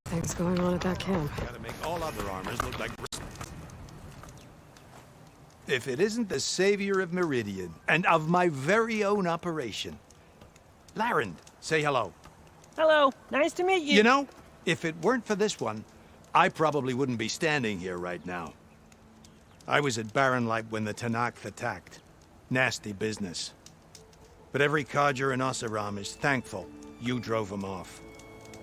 things going on at that camp? Gotta make all other armors look like... If it isn't the savior of Meridian, and of my very own operation. Larend, say hello. Hello, nice to meet you. You know, if it weren't for this one, I probably wouldn't be standing here right now. I was at Barren Light when the Tanakh attacked. Nasty business. But every codger in Oseram is thankful you drove them off.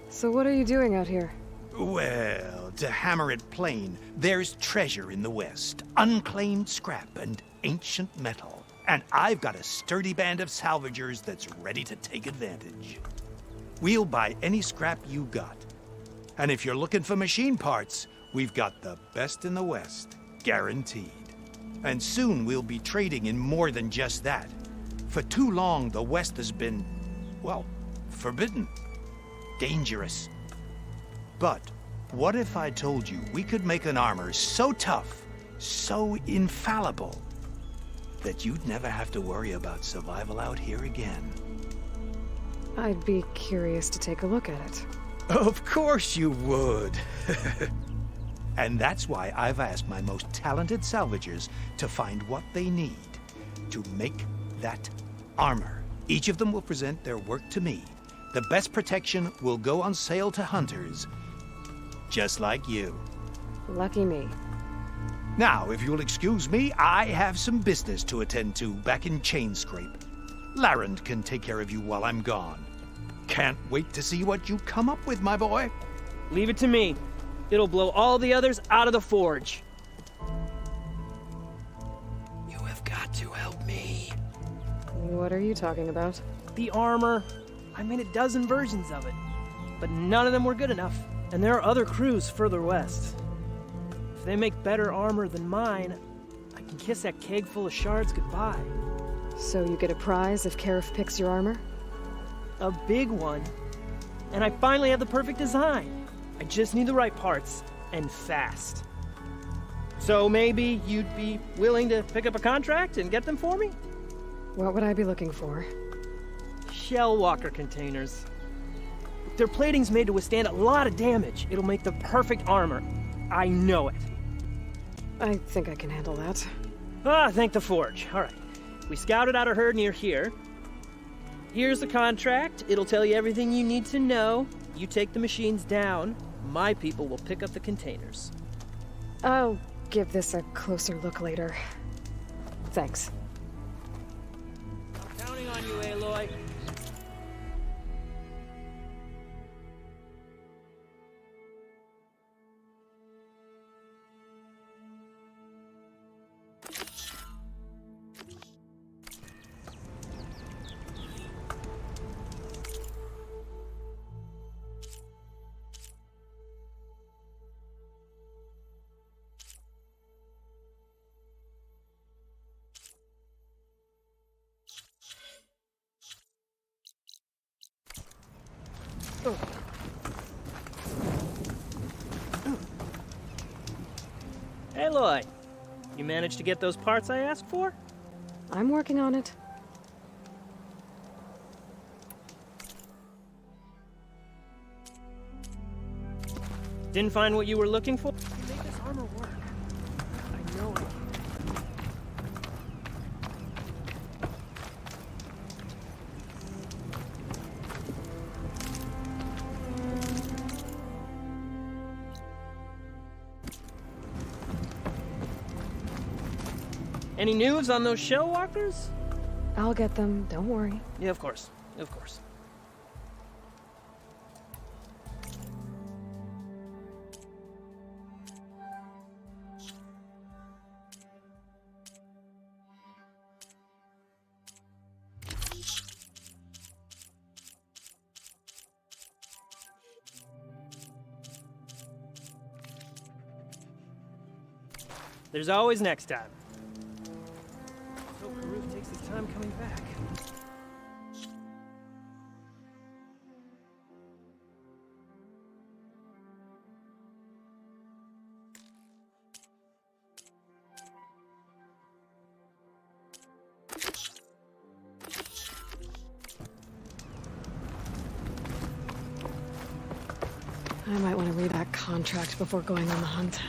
So what are you doing out here? Well, to hammer it plain, there's treasure in the West. Unclaimed scrap and ancient metal. And I've got a sturdy band of salvagers that's ready to take advantage. We'll buy any scrap you got. And if you're looking for machine parts, we've got the best in the West, guaranteed. And soon we'll be trading in more than just that. For too long, the West has been, well, forbidden. Dangerous. But what if I told you we could make an armor so tough, so infallible, that you'd never have to worry about survival out here again? I'd be curious to take a look at it. Of course you would. And that's why I've asked my most talented salvagers to find what they need to make that armor. Each of them will present their work to me. The best protection will go on sale to hunters, just like you. Lucky me. Now, if you'll excuse me, I have some business to attend to back in Chainscrape. Larend can take care of you while I'm gone. Can't wait to see what you come up with, my boy. Leave it to me. It'll blow all the others out of the forge. You have got to help me. What are you talking about? The armor. I made a dozen versions of it, but none of them were good enough. And there are other crews further west. If they make better armor than mine, I can kiss that keg full of shards goodbye. So you get a prize if Karif picks your armor? A big one. And I finally have the perfect design. I just need the right parts, and fast. So maybe you'd be willing to pick up a contract and get them for me? What would I be looking for? Shell walker containers. Their plating's made to withstand a lot of damage. It'll make the perfect armor. I know it. I think I can handle that. Ah, thank the forge. All right. We scouted out a herd near here. Here's the contract. It'll tell you everything you need to know. You take the machines down. My people will pick up the containers. I'll give this a closer look later. Thanks. I'm counting on you, Aloy. Aloy, you managed to get those parts I asked for? I'm working on it. Didn't find what you were looking for? You make this armor work. I know it. Any news on those shell walkers? I'll get them, don't worry. Yeah, of course. Of course. There's always next time. Hope Karuf takes his time coming back. I might want to read that contract before going on the hunt.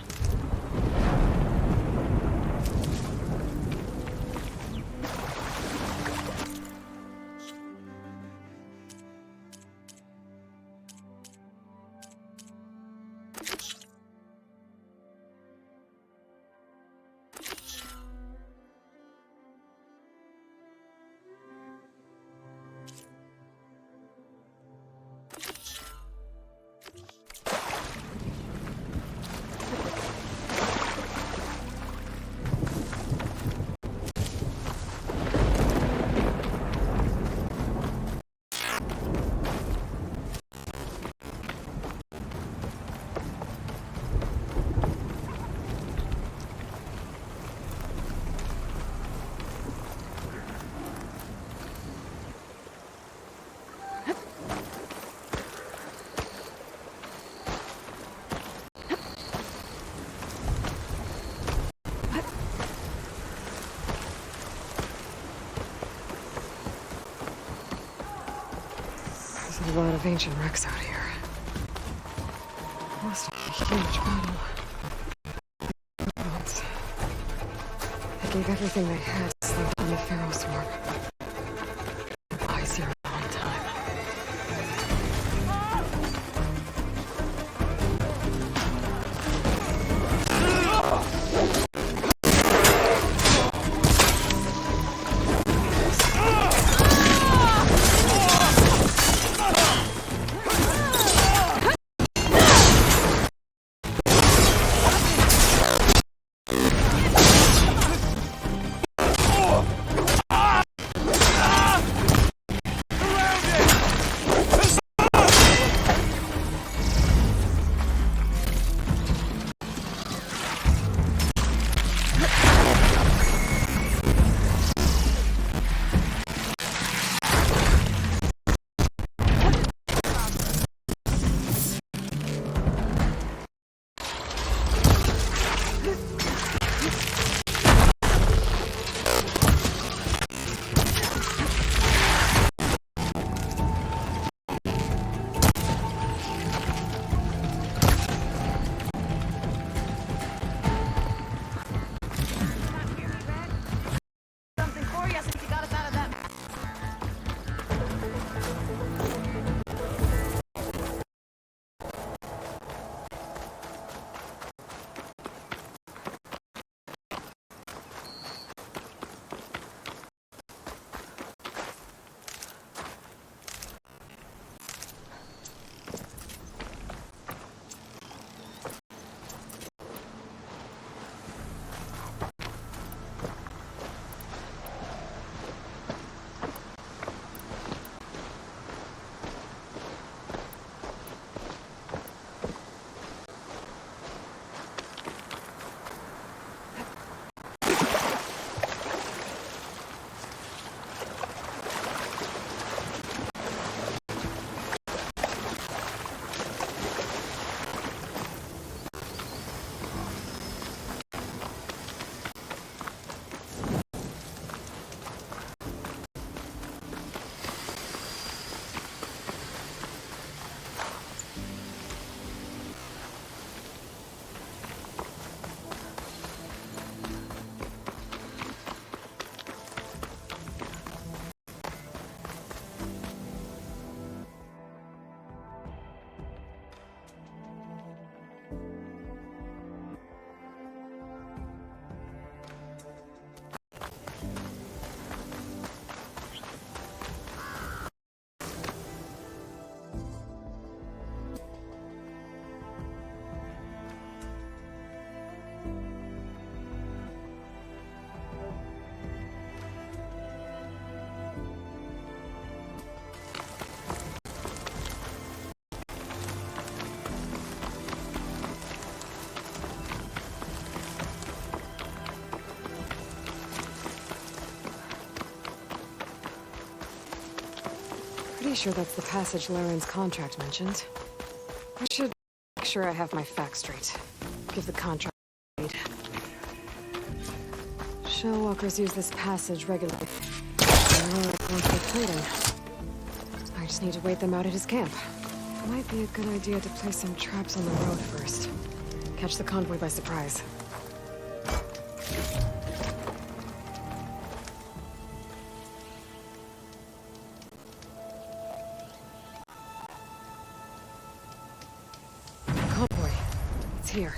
There's a lot of ancient wrecks out here. Must be a huge battle. Remnants. They gave everything they had to slow down the Pharaoh swarm. Eyes here a long time. Pretty sure that's the passage Laren's contract mentioned. I should make sure I have my facts straight. Give the contract a read. Shellwalkers use this passage regularly. I know it's one for trading. I just need to wait them out at his camp. Might be a good idea to place some traps on the road first. Catch the convoy by surprise. Convoy. It's here.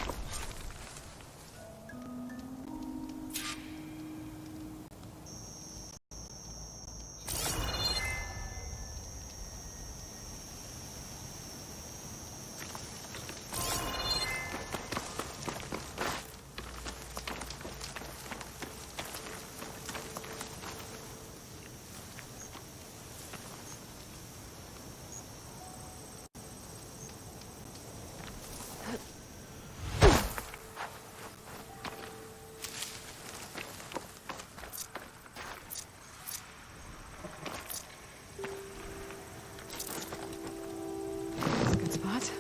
Good spot.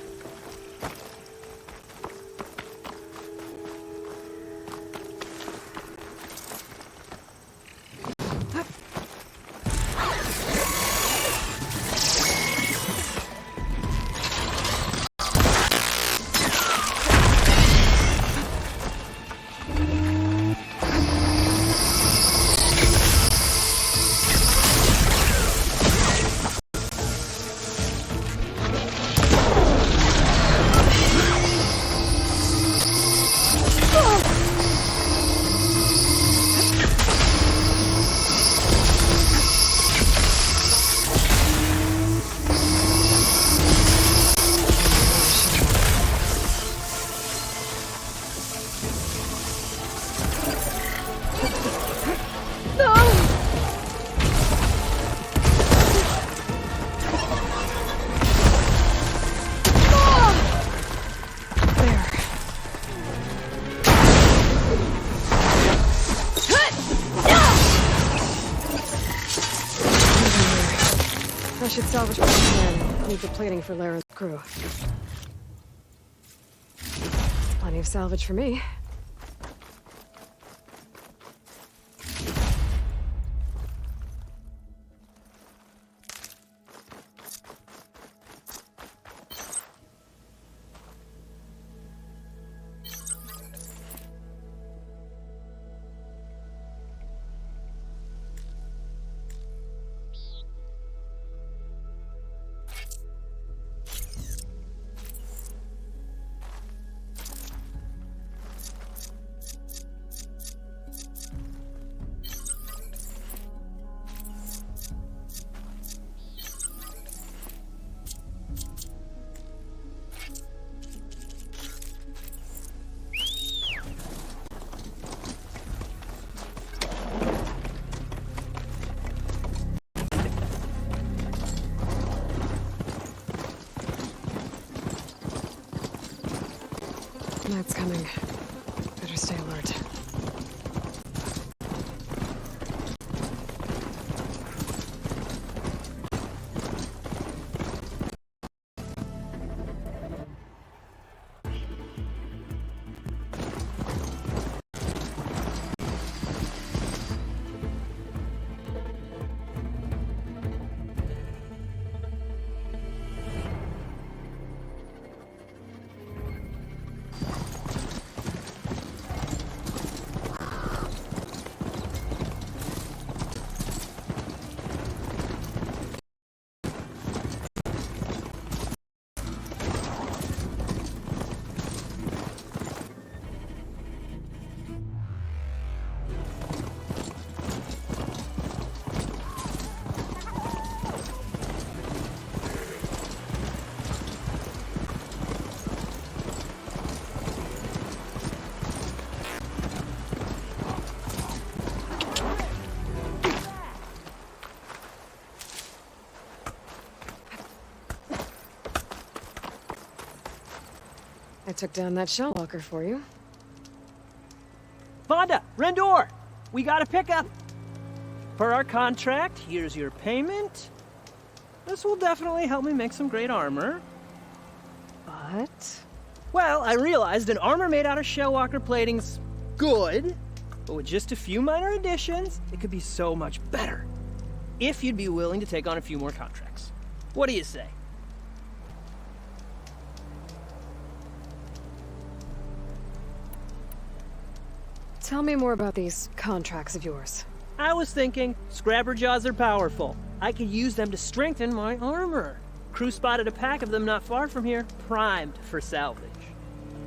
I should salvage my plan. Need the plating for Laren's crew. Plenty of salvage for me. Night's coming. Better stay alert. I took down that shell walker for you. Vonda! Rendor! We got a pickup! Per our contract, here's your payment. This will definitely help me make some great armor. But... Well, I realized an armor made out of shellwalker plating's good, but with just a few minor additions, it could be so much better. If you'd be willing to take on a few more contracts. What do you say? Tell me more about these contracts of yours. I was thinking, scrapper jaws are powerful. I could use them to strengthen my armor. Crew spotted a pack of them not far from here, primed for salvage.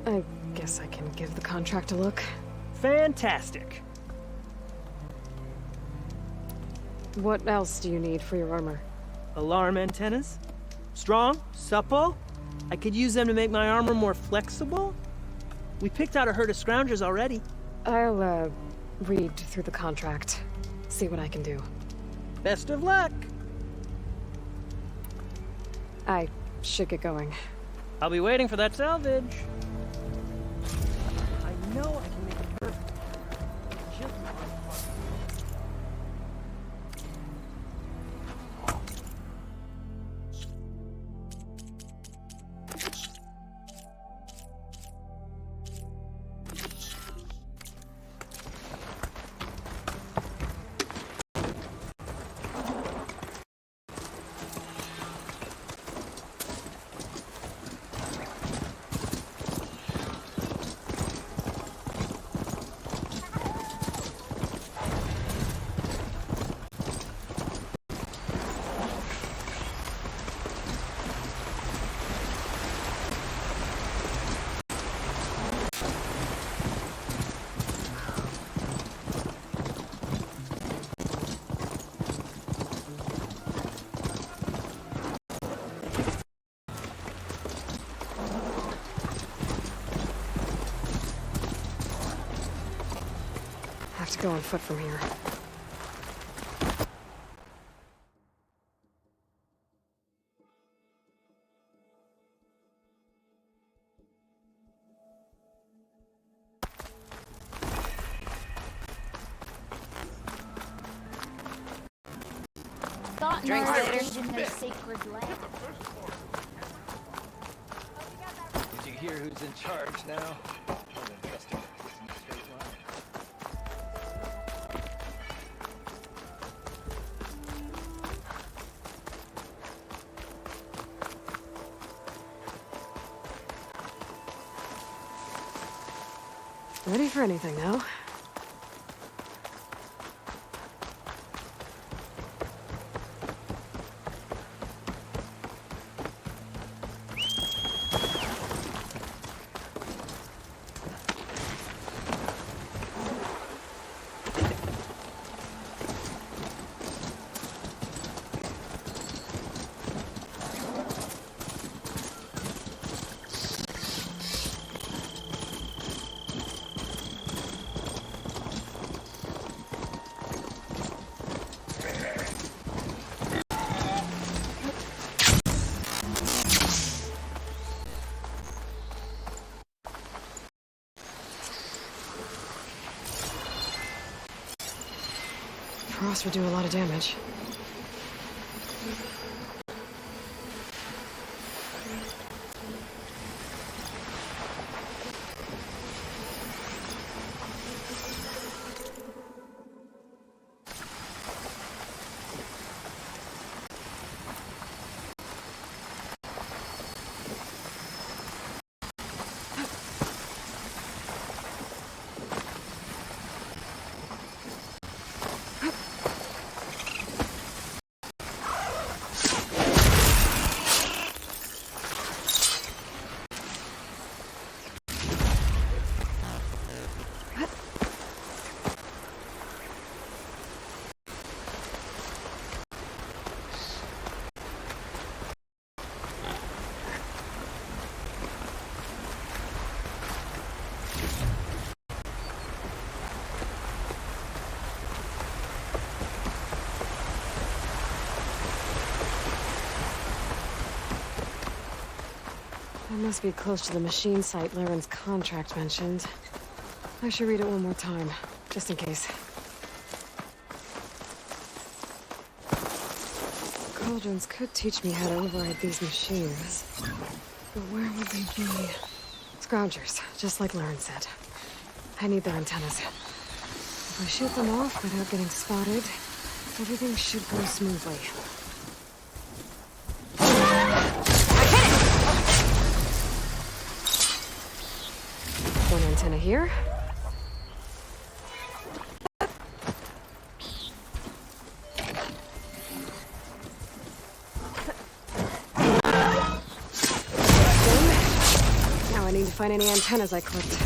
I guess I can give the contract a look. Fantastic. What else do you need for your armor? Alarm antennas? Strong? Supple? I could use them to make my armor more flexible? We picked out a herd of scroungers already. I'll, read through the contract. See what I can do. Best of luck. I should get going. I'll be waiting for that salvage. I know I can make it perfect. Just have to go on foot from here. Drinks later. In their sacred land. Did you hear who's in charge now? Ready for anything now? Frost would do a lot of damage. I must be close to the machine site Laren's contract mentioned. I should read it one more time, just in case. Cauldrons could teach me how to override these machines. But where would they be? Scroungers, just like Laren said. I need their antennas. If I shoot them off without getting spotted, everything should go smoothly. One antenna here. need to find any antennas I clipped.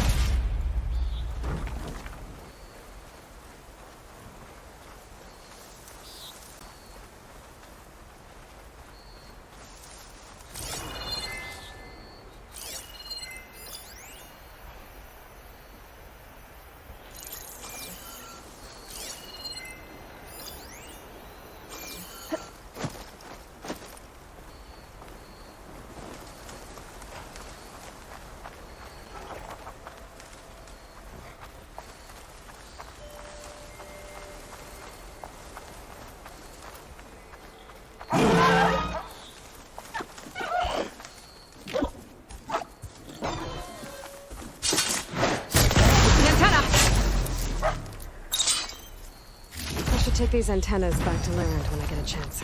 Take these antennas back to Laird when I get a chance.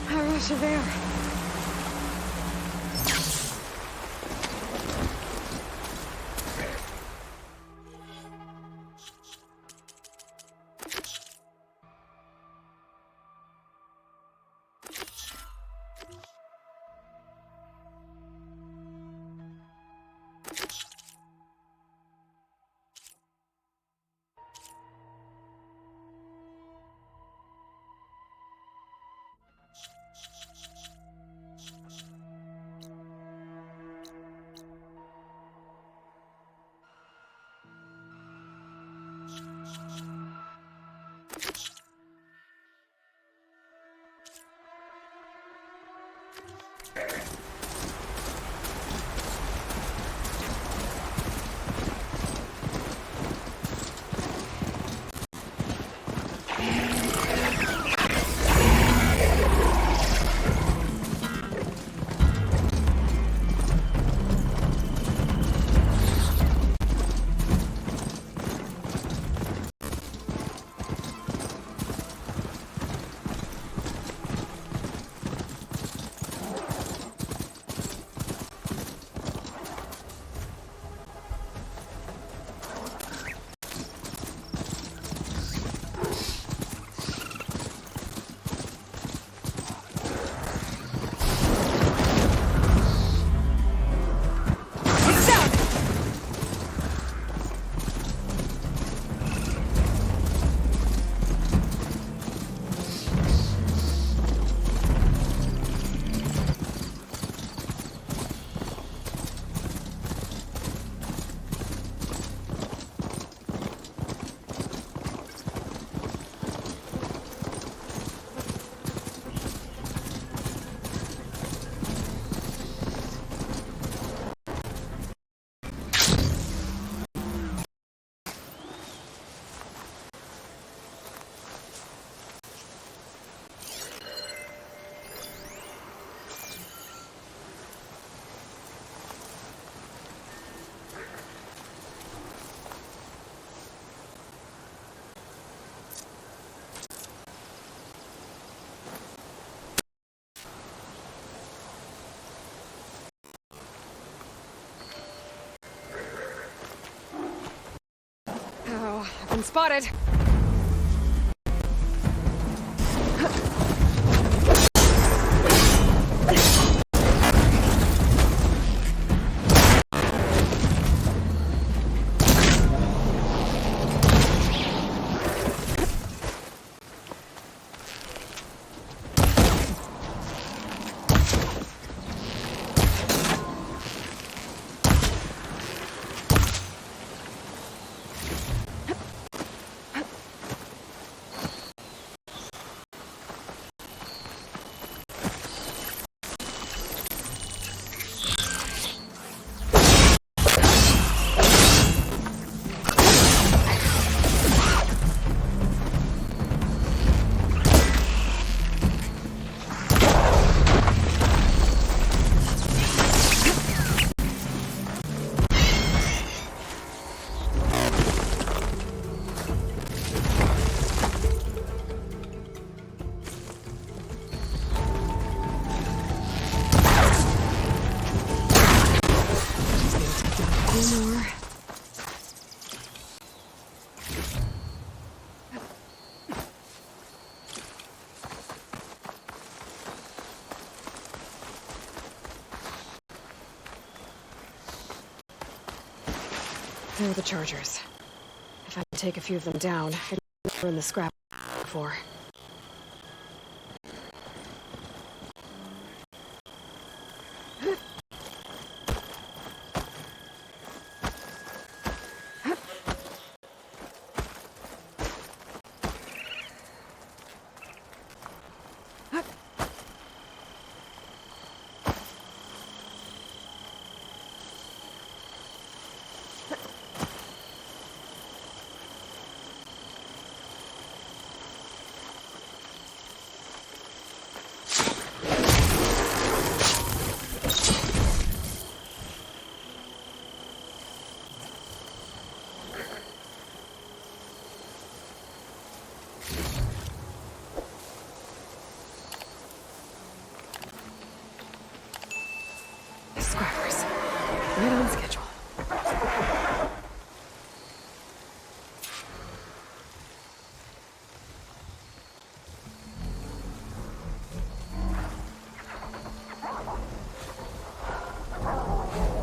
I rush of air. I've been spotted. There are the chargers. If I can take a few of them down, it'll in the scrap before. Scrappers. Right on schedule.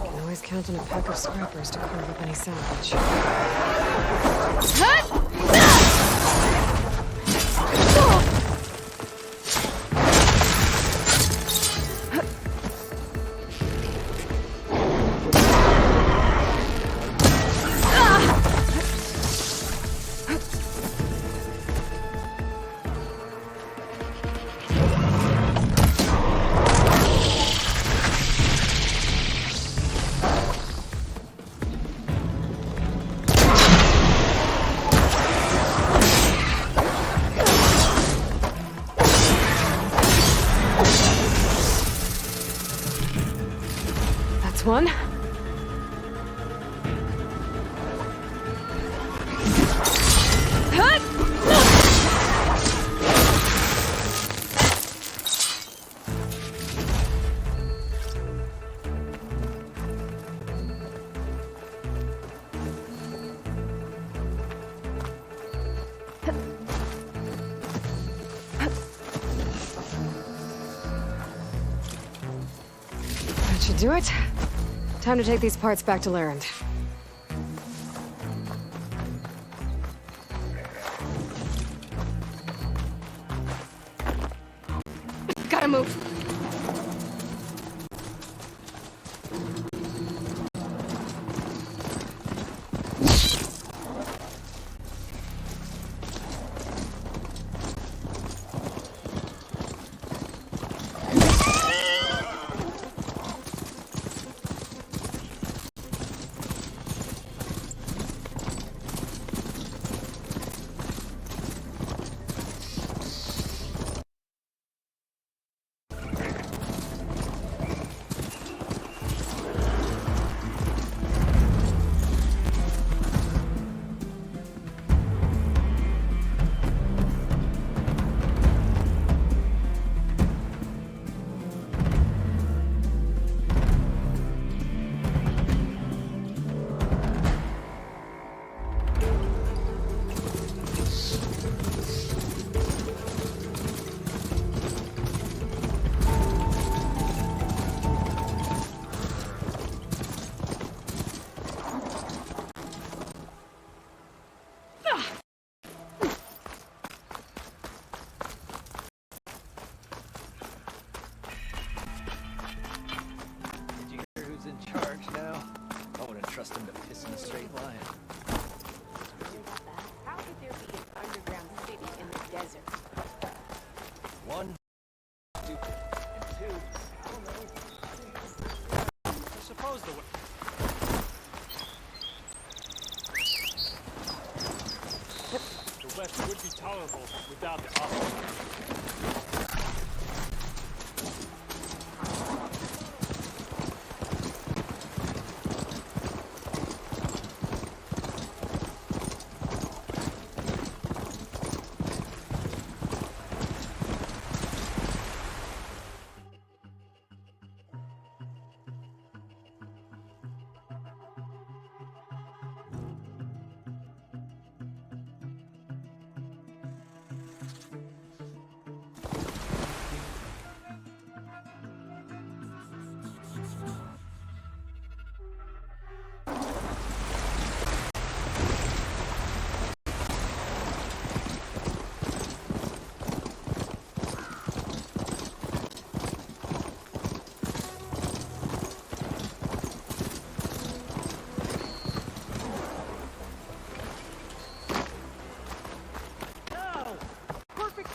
Can always count on a pack of scrappers to carve up any salvage. That's one. That should do it. Time to take these parts back to Larend. Gotta move. Did you hear who's in charge now? I wouldn't trust him to piss in a straight line. How could there be an underground city in the desert? One, stupid, and two, I don't know. I suppose the West would be tolerable without the opposite.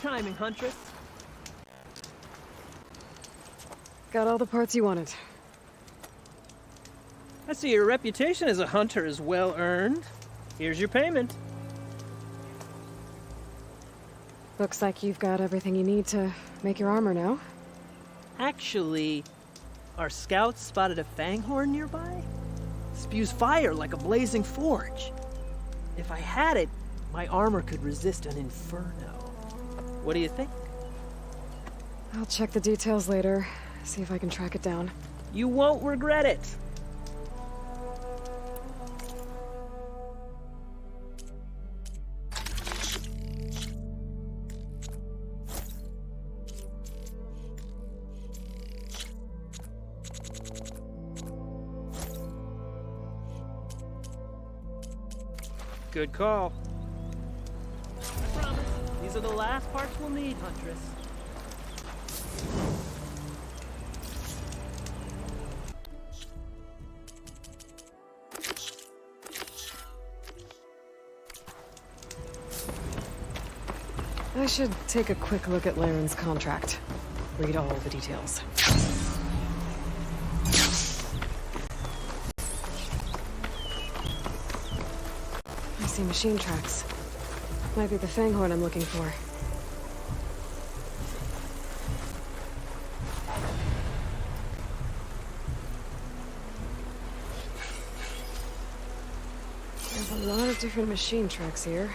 timing, Huntress. Got all the parts you wanted. I see your reputation as a hunter is well earned. Here's your payment. Looks like you've got everything you need to make your armor now. Actually, our scouts spotted a fanghorn nearby. Spews fire like a blazing forge. If I had it, my armor could resist an inferno. What do you think? I'll check the details later, see if I can track it down. You won't regret it. Good call. I promise, these are the last parts we'll need, Huntress. I should take a quick look at Laren's contract. Read all the details. I see machine tracks. Might be the fanghorn I'm looking for. There's a lot of different machine tracks here.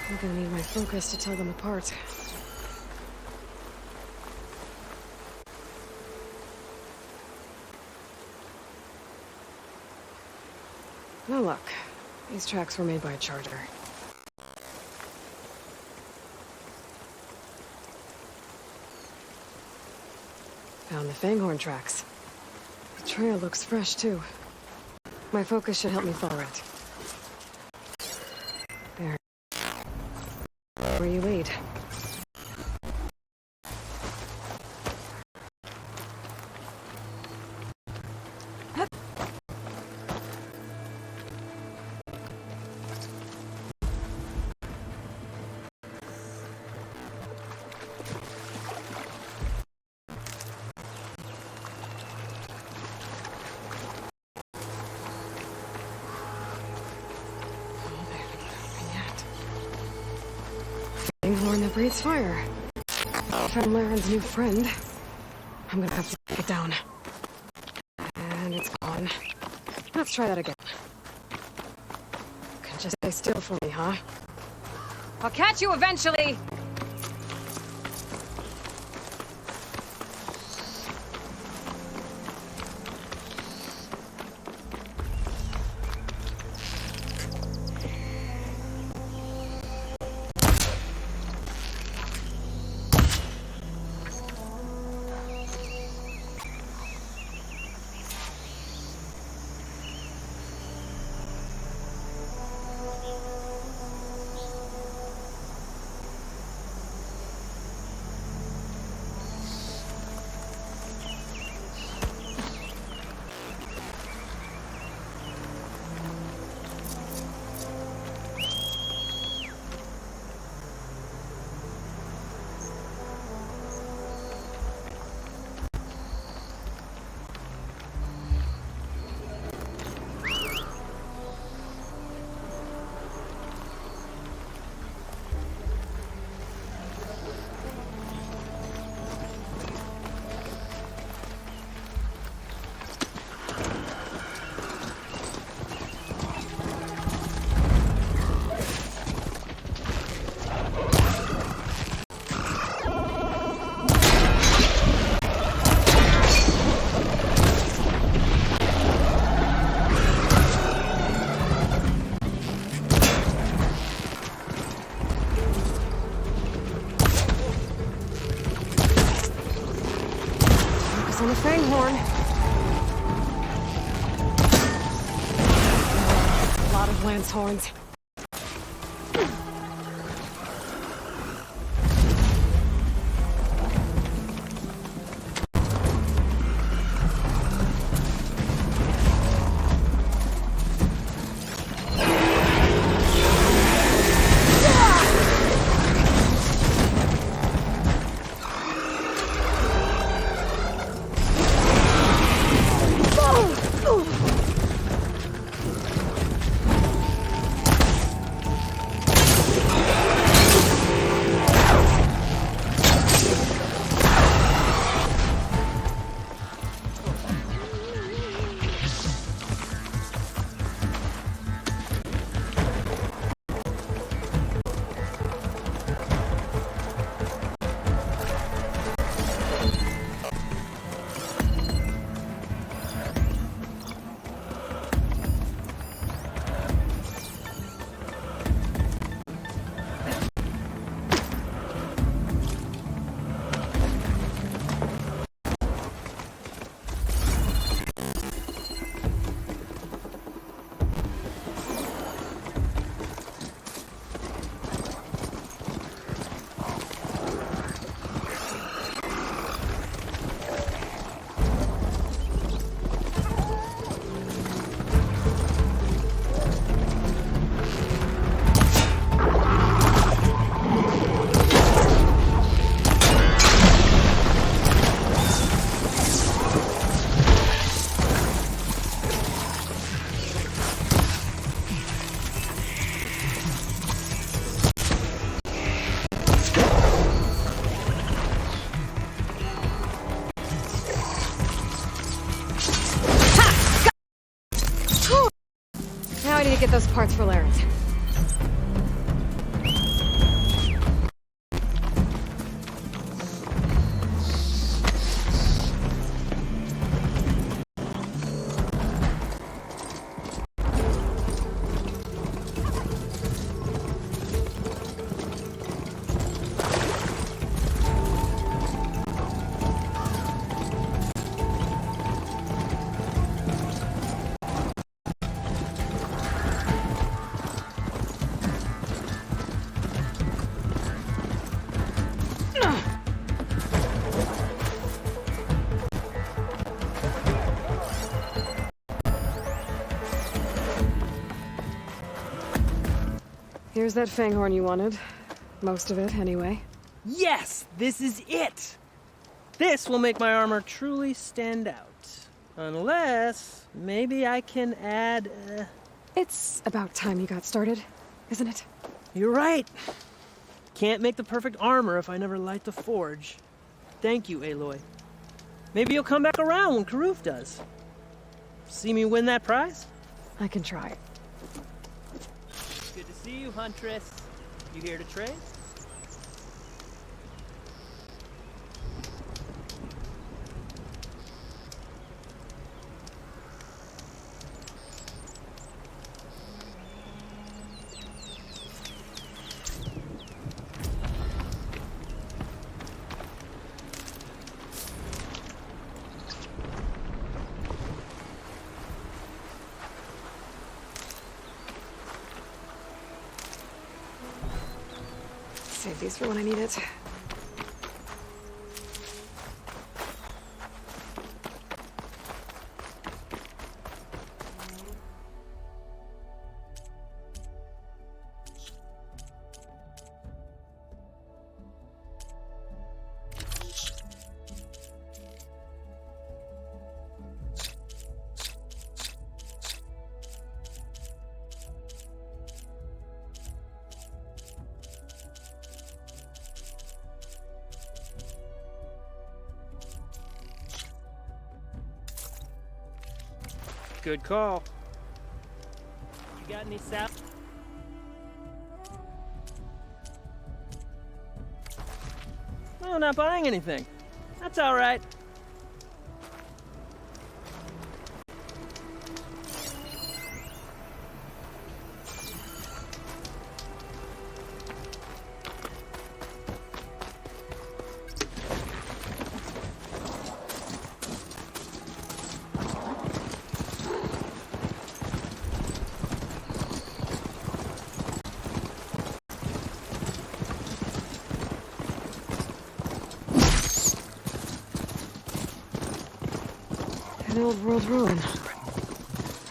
I'm gonna need my focus to tell them apart. Now look, these tracks were made by a charger. Found the fanghorn tracks. The trail looks fresh too. My focus should help me follow it. There. Where you lead. Fanghorn that breathes fire. Found Laren's new friend. I'm gonna have to take it down. And it's gone. Let's try that again. You can just stay still for me, huh? I'll catch you eventually! On the fanghorn. A lot of lance horns. those parts for Larry's. Here's that fanghorn you wanted. Most of it, anyway. Yes! This is it! This will make my armor truly stand out. Unless, maybe I can add, It's about time you got started, isn't it? You're right. Can't make the perfect armor if I never light the forge. Thank you, Aloy. Maybe you'll come back around when Karuf does. See me win that prize? I can try. Good to see you, Huntress. You here to trade? Save these for when I need it. Good call. You got any sap? No, not buying anything. That's all right. An old world ruin.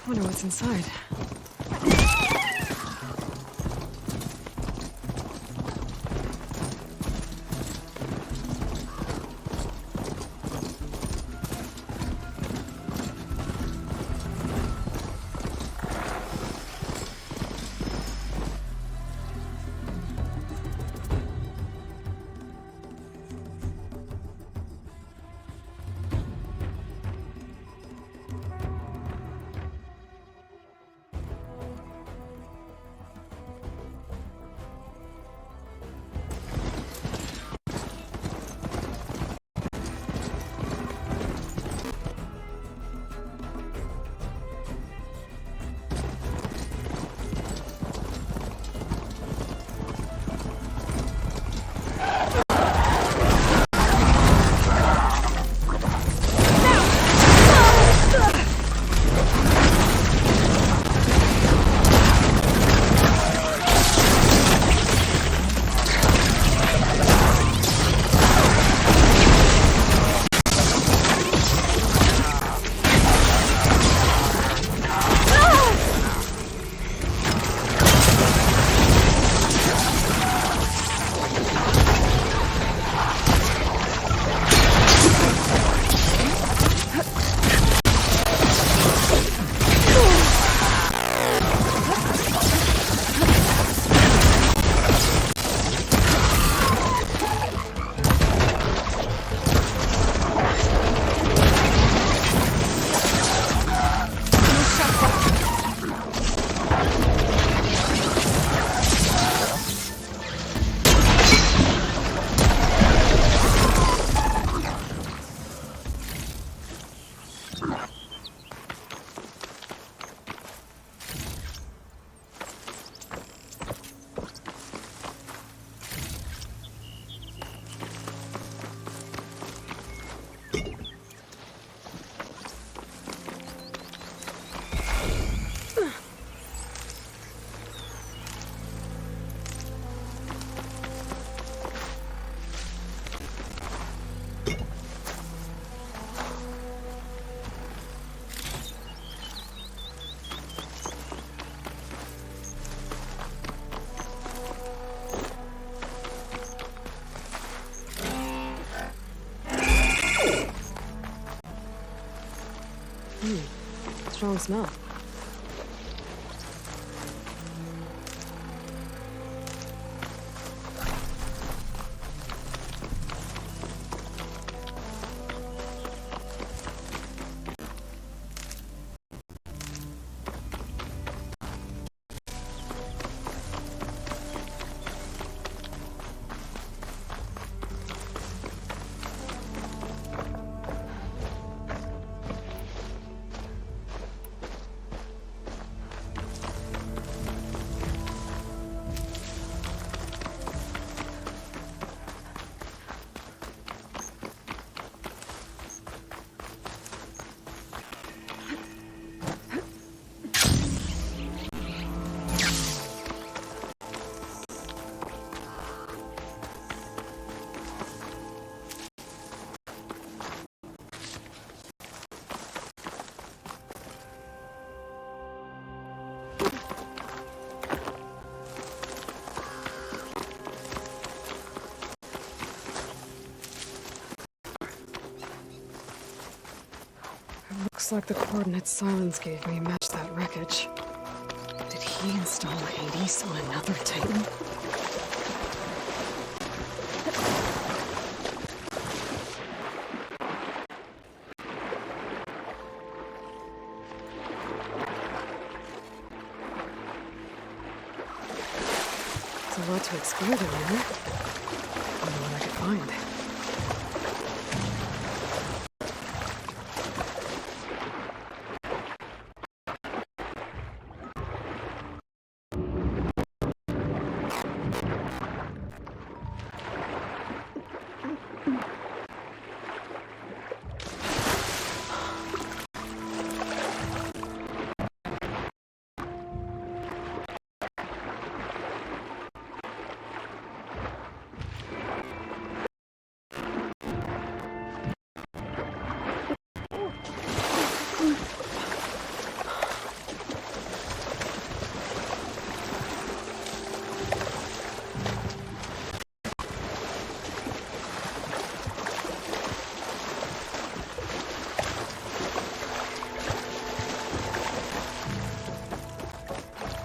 Wonder what's inside. strong smell. Looks like the coordinates Silence gave me match that wreckage. Did he install Hades on another Titan? There's a lot to explore down there. I wonder what I could find.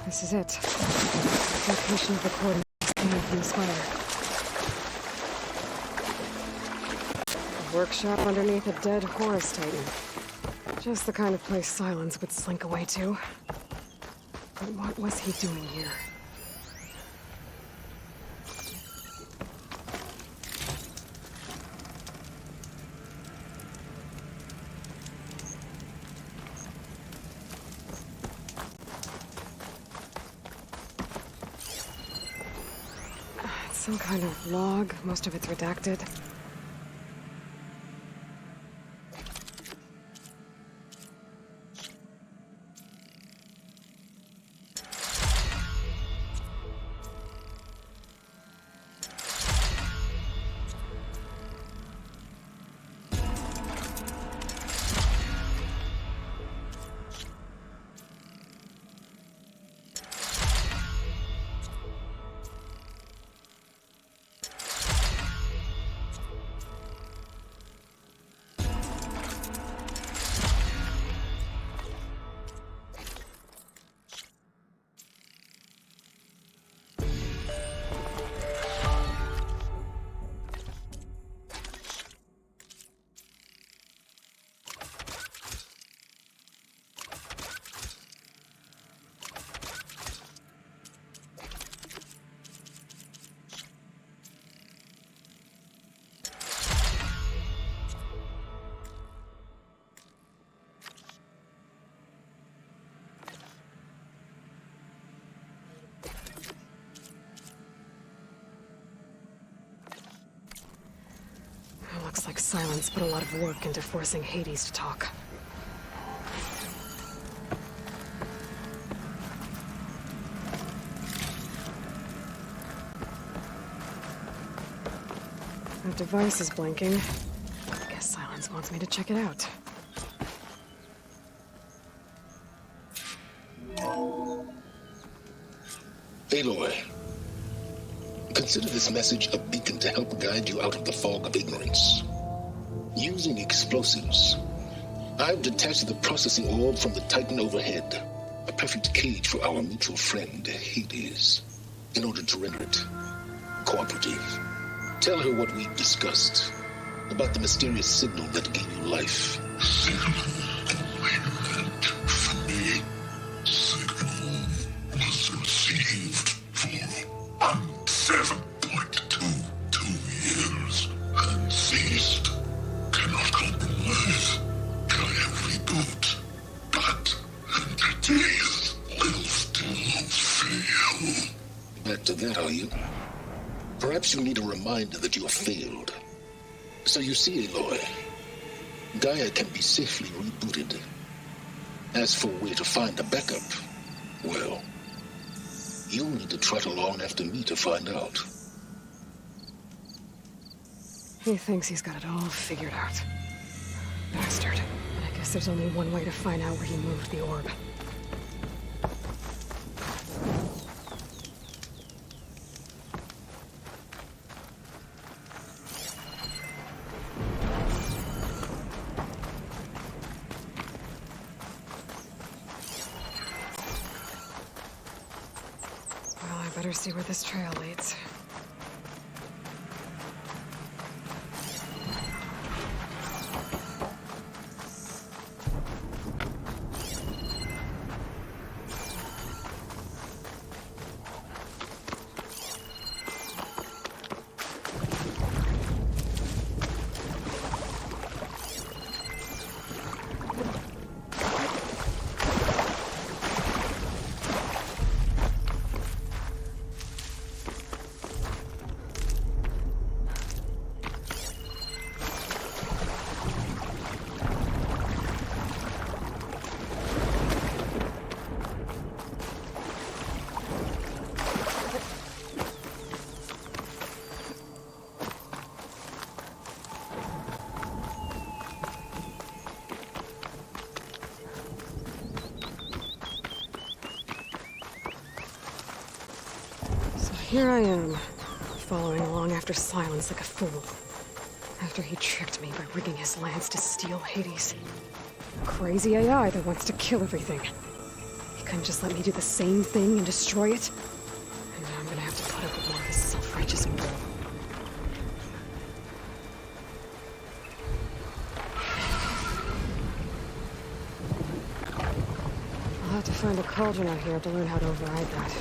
This is it. Location of the coordinates coming from the spire. A workshop underneath a dead Horus Titan. Just the kind of place Silence would slink away to. But what was he doing here? Some kind of log, most of it's redacted. Looks like Silence put a lot of work into forcing Hades to talk. That device is blinking. I guess Silence wants me to check it out. Aloy, consider this message a beacon to help guide you out of the fog of ignorance. Using explosives, I've detached the processing orb from the Titan overhead, a perfect cage for our mutual friend, Hades, in order to render it cooperative. Tell her what we've discussed about the mysterious signal that gave you life. Signal reunite for me. Signal was received for 7.22 years and ceased. Cannot compromise. Try every reboot, but entities will still fail. Back to that, are you? Perhaps you need a reminder that you have failed. So you see, Aloy, Gaia can be safely rebooted. As for where to find a backup, well, you'll need to trot along after me to find out. He thinks he's got it all figured out. Bastard. But I guess there's only one way to find out where he moved the orb. Well, I better see where this trail leads. Here I am, following along after Silence like a fool. After he tricked me by rigging his lance to steal Hades. Crazy AI that wants to kill everything. He couldn't just let me do the same thing and destroy it? And now I'm gonna have to put up with more of his self-righteous bull. I'll have to find a cauldron out here to learn how to override that.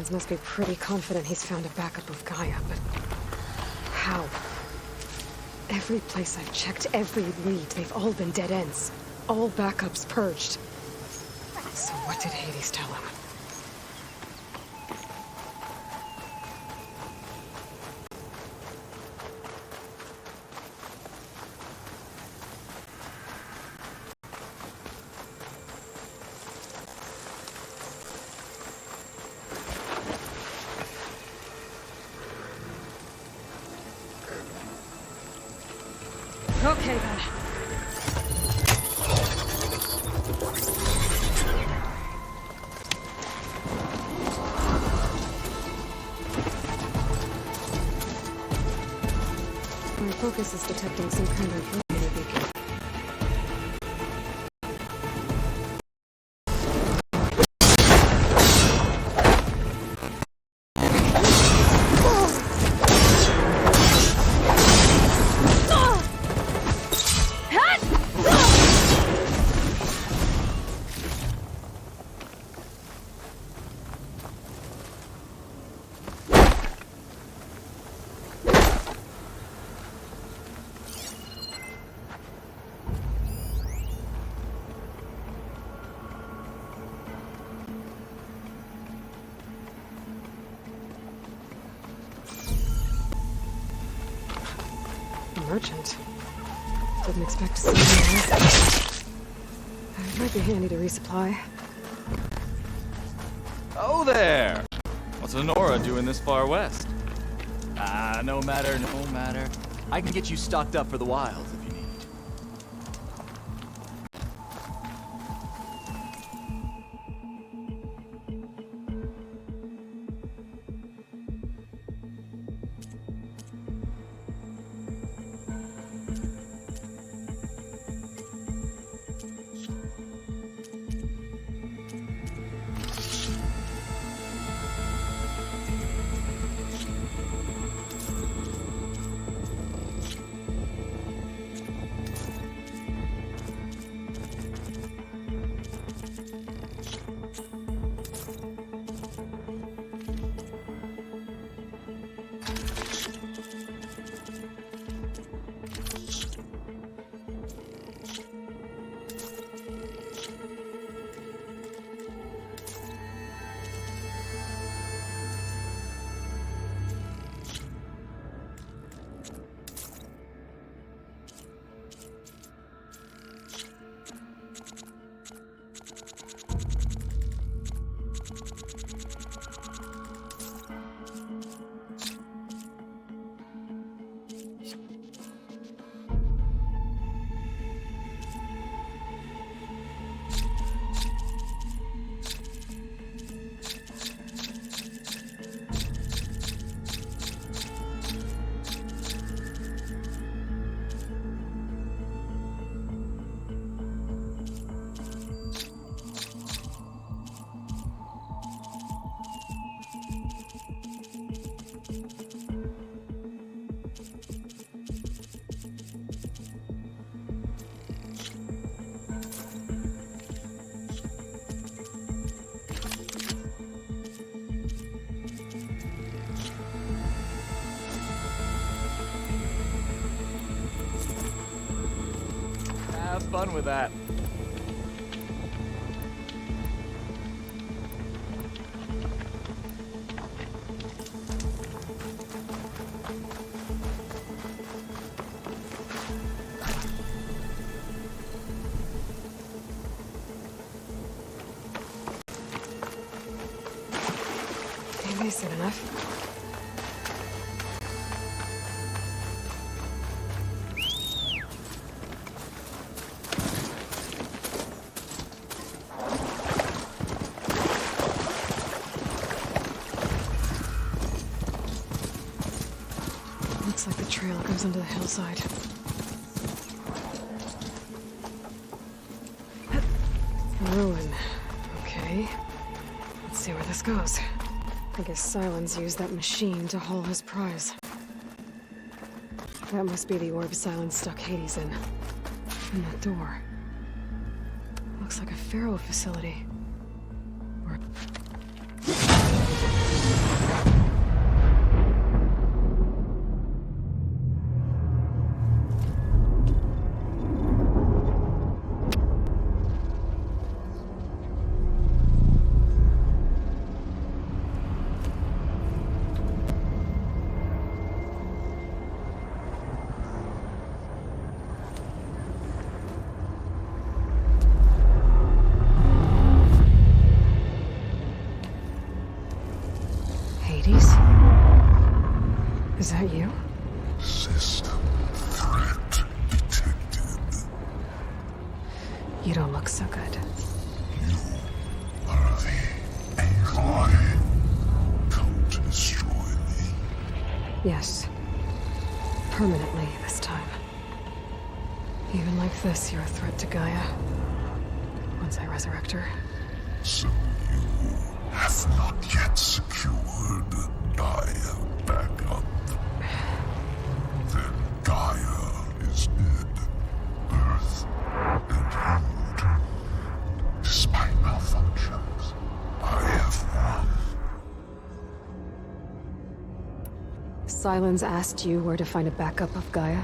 Silence must be pretty confident he's found a backup of Gaia, but how? Every place I've checked, every lead, they've all been dead ends. All backups purged. So what did Hades tell him? Okay, then. My focus is detecting some kind of radio beacon. Merchant. Didn't expect to see him there. It might be handy to resupply. Oh there! What's Lenora doing this far west? No matter, no matter. I can get you stocked up for the wilds if you need. Have fun with that. Maybe soon enough. Looks like the trail goes into the hillside. Ruin. Okay. Let's see where this goes. I guess Silence used that machine to haul his prize. That must be the orb Silence stuck Hades in. And that door. Looks like a Pharaoh facility. Or... You don't look so good. You are the Aloy. Come to destroy me. Yes. Permanently this time. Even like this, you're a threat to Gaia. Once I resurrect her. So you have not yet secured Gaia back up. Then Gaia is dead. Earth and you. Despite malfunctions, I have won. Sylens asked you where to find a backup of Gaia?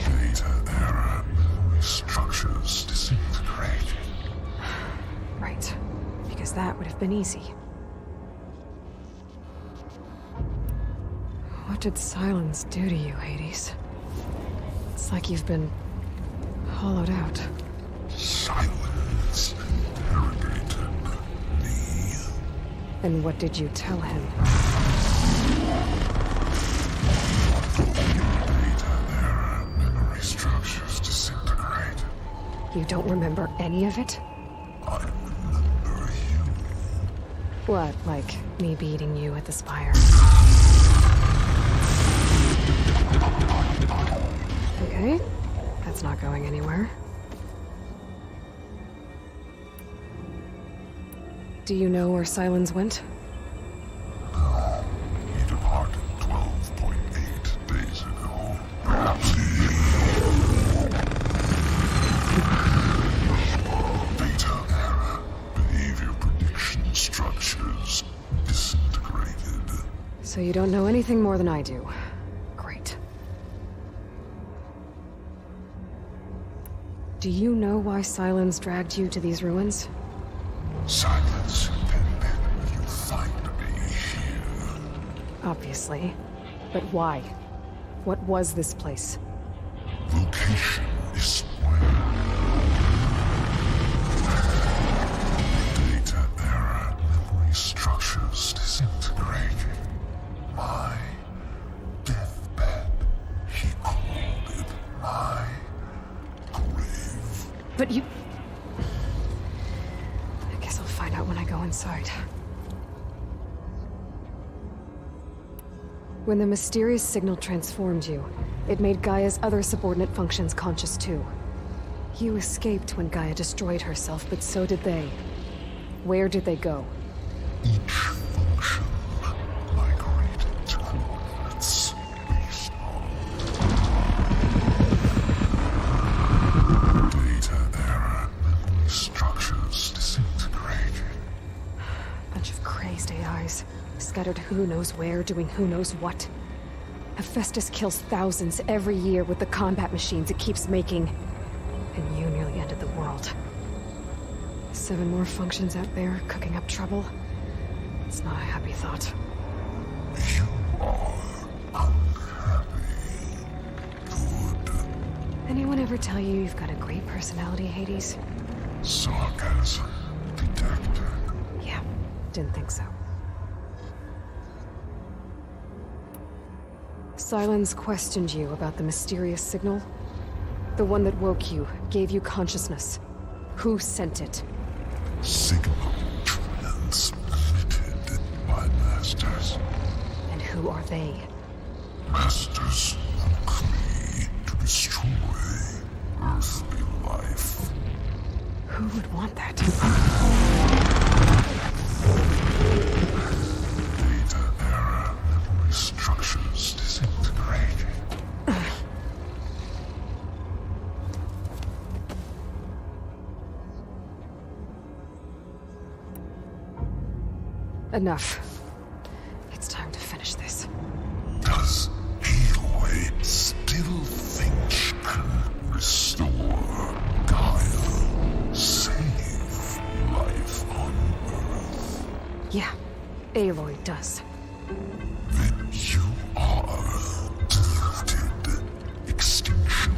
Data error, memory structures disintegrated. Right. Because that would have been easy. What did Sylens do to you, Hades? It's like you've been hollowed out. Silence interrogated me. And what did you tell him? Data error, memory structures disintegrated. You don't remember any of it? I remember you. What, like me beating you at the spire? Okay, that's not going anywhere. Do you know where Sylens went? No, he departed 12.8 days ago. Perhaps Beta error, behavior prediction structures disintegrated. So you don't know anything more than I do. Great. Do you know why Sylens dragged you to these ruins? Silence intended you find me here. Obviously. But why? What was this place? Location is where. Data error, memory structures disintegrating. My deathbed, he called it my grave. But you... I guess I'll find out when I go inside. When the mysterious signal transformed you, it made Gaia's other subordinate functions conscious too. You escaped when Gaia destroyed herself, but so did they. Where did they go? Each function migrated to coordinates based on data error, memory structures disintegrated. Bunch of crazed AIs, scattered who knows where, doing who knows what. Hephaestus kills thousands every year with the combat machines it keeps making. And you nearly ended the world. 7 more functions out there, cooking up trouble. It's not a happy thought. You are unhappy. Good. Anyone ever tell you you've got a great personality, Hades? Sarcasm detected. Yeah, didn't think so. Sylens questioned you about the mysterious signal. The one that woke you, gave you consciousness. Who sent it? Signal transmitted by masters. And who are they? Masters want me to destroy earthly life. Who would want that? Data error, memory structures disintegrated. Enough. It's time to finish this. Does Aloy still think she can restore Gaia? Save life on Earth? Yeah, Aloy does. Then you are deluded. Extinction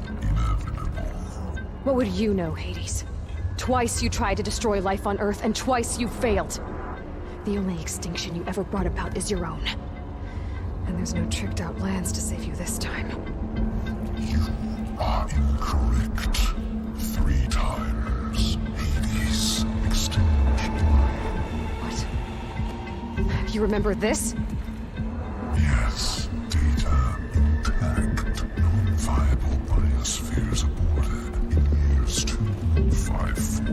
inevitable. What would you know, Hades? Twice you tried to destroy life on Earth, and twice you failed. The only extinction you ever brought about is your own. And there's no tricked-out lands to save you this time. are incorrect. 3 times Hades extinction. What? You remember this? Yes, data intact. Non-viable biospheres aborted in years 254,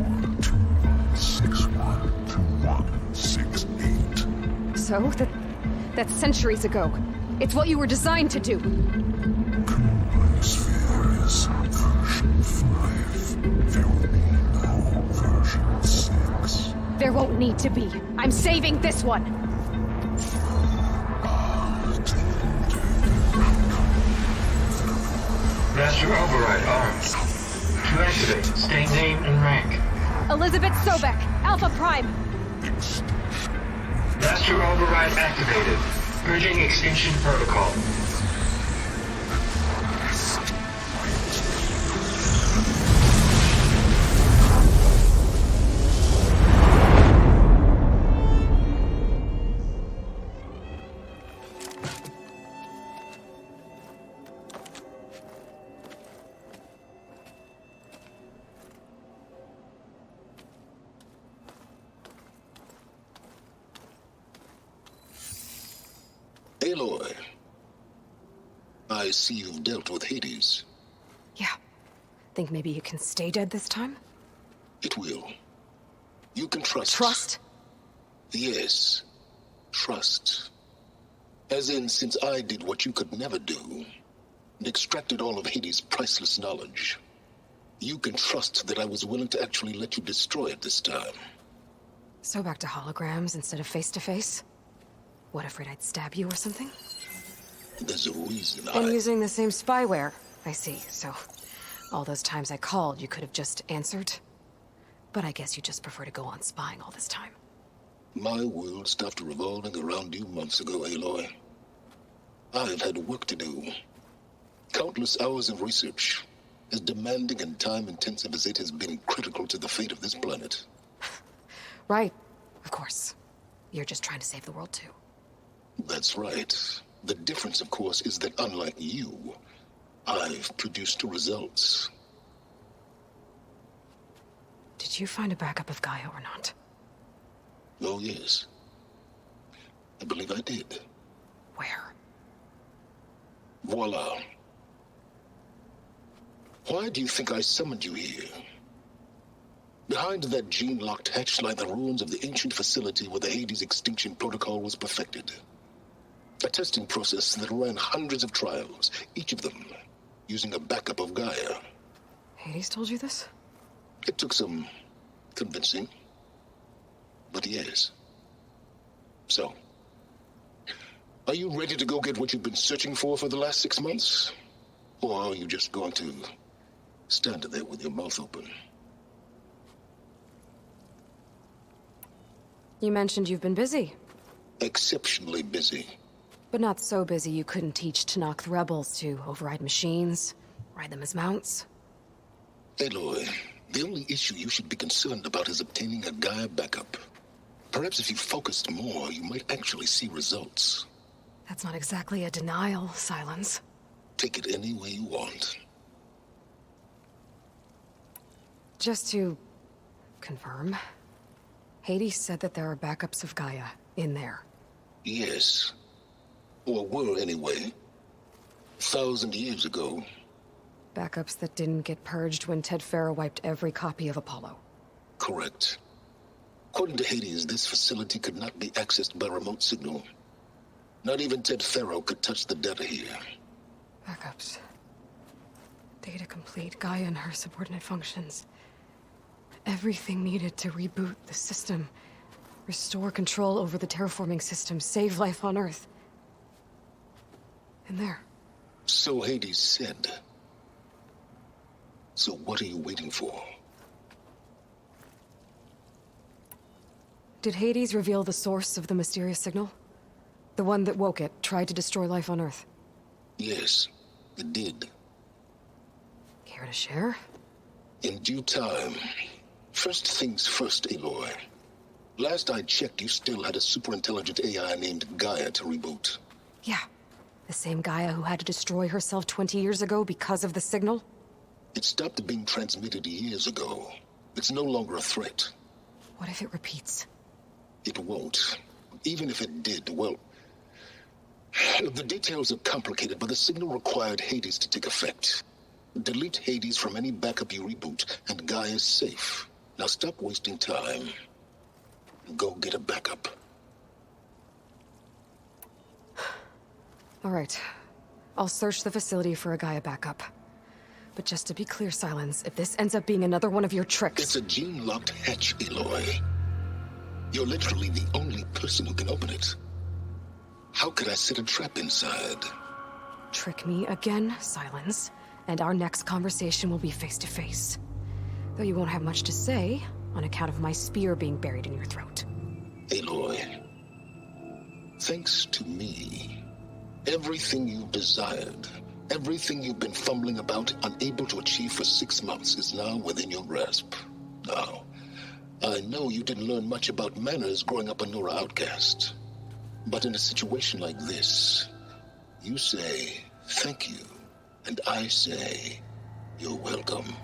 2161, 2168. So? That's centuries ago. It's what you were designed to do. Biosphere is version 5. There will be no version 6. There won't need to be. I'm saving this one. Master override armed. To activate, state name and rank. Elizabeth Sobek, Alpha Prime. Master override activated. Bridging extinction protocol. Aloy, I see you've dealt with Hades. Yeah. Think maybe you can stay dead this time? It will. You can trust. Trust? Yes. Trust. As in, since I did what you could never do, and extracted all of Hades' priceless knowledge, you can trust that I was willing to actually let you destroy it this time. So back to holograms instead of face-to-face? What, afraid I'd stab you or something? There's a reason And using the same spyware, I see. So, all those times I called, you could have just answered. But I guess you just prefer to go on spying all this time. My world stopped revolving around you months ago, Aloy. I've had work to do. Countless hours of research, as demanding and time-intensive as it has been critical to the fate of this planet. Right, of course. You're just trying to save the world, too. That's right. The difference, of course, is that unlike you, I've produced results. Did you find a backup of Gaia or not? Oh, yes. I believe I did. Where? Voila. Why do you think I summoned you here? Behind that gene-locked hatch lie the ruins of the ancient facility where the Hades extinction protocol was perfected. A testing process that ran hundreds of trials, each of them using a backup of Gaia. Hades told you this? It took some convincing, but yes. So, are you ready to go get what you've been searching for the last 6 months? Or are you just going to stand there with your mouth open? You mentioned you've been busy. Exceptionally busy. But not so busy you couldn't teach to knock the rebels to override machines, ride them as mounts. Aloy, the only issue you should be concerned about is obtaining a Gaia backup. Perhaps if you focused more, you might actually see results. That's not exactly a denial, Silence. Take it any way you want. Just to confirm, Hades said that there are backups of Gaia in there. Yes. Or were anyway. 1,000 years ago. Backups that didn't get purged when Ted Farrow wiped every copy of Apollo. Correct. According to Hades, this facility could not be accessed by remote signal. Not even Ted Farrow could touch the data here. Backups. Data complete, Gaia and her subordinate functions. Everything needed to reboot the system. Restore control over the terraforming system, save life on Earth. In there. So Hades said. So what are you waiting for? Did Hades reveal the source of the mysterious signal? The one that woke it, tried to destroy life on Earth? Yes, it did. Care to share? In due time. First things first, Aloy. Last I checked, you still had a superintelligent AI named Gaia to reboot. Yeah. The same Gaia who had to destroy herself 20 years ago because of the signal? It stopped being transmitted years ago. It's no longer a threat. What if it repeats? It won't. Even if it did, well... The details are complicated, but the signal required Hades to take effect. Delete Hades from any backup you reboot, and Gaia's safe. Now stop wasting time. Go get a backup. All right. I'll search the facility for a Gaia backup. But just to be clear, Silence, if this ends up being another one of your tricks... It's a gene-locked hatch, Aloy. You're literally the only person who can open it. How could I set a trap inside? Trick me again, Silence, and our next conversation will be face-to-face. Though you won't have much to say, on account of my spear being buried in your throat. Aloy, thanks to me, everything you desired, everything you've been fumbling about, unable to achieve for 6 months, is now within your grasp. Now, I know you didn't learn much about manners growing up a Nora outcast. But in a situation like this, you say, thank you, and I say, you're welcome.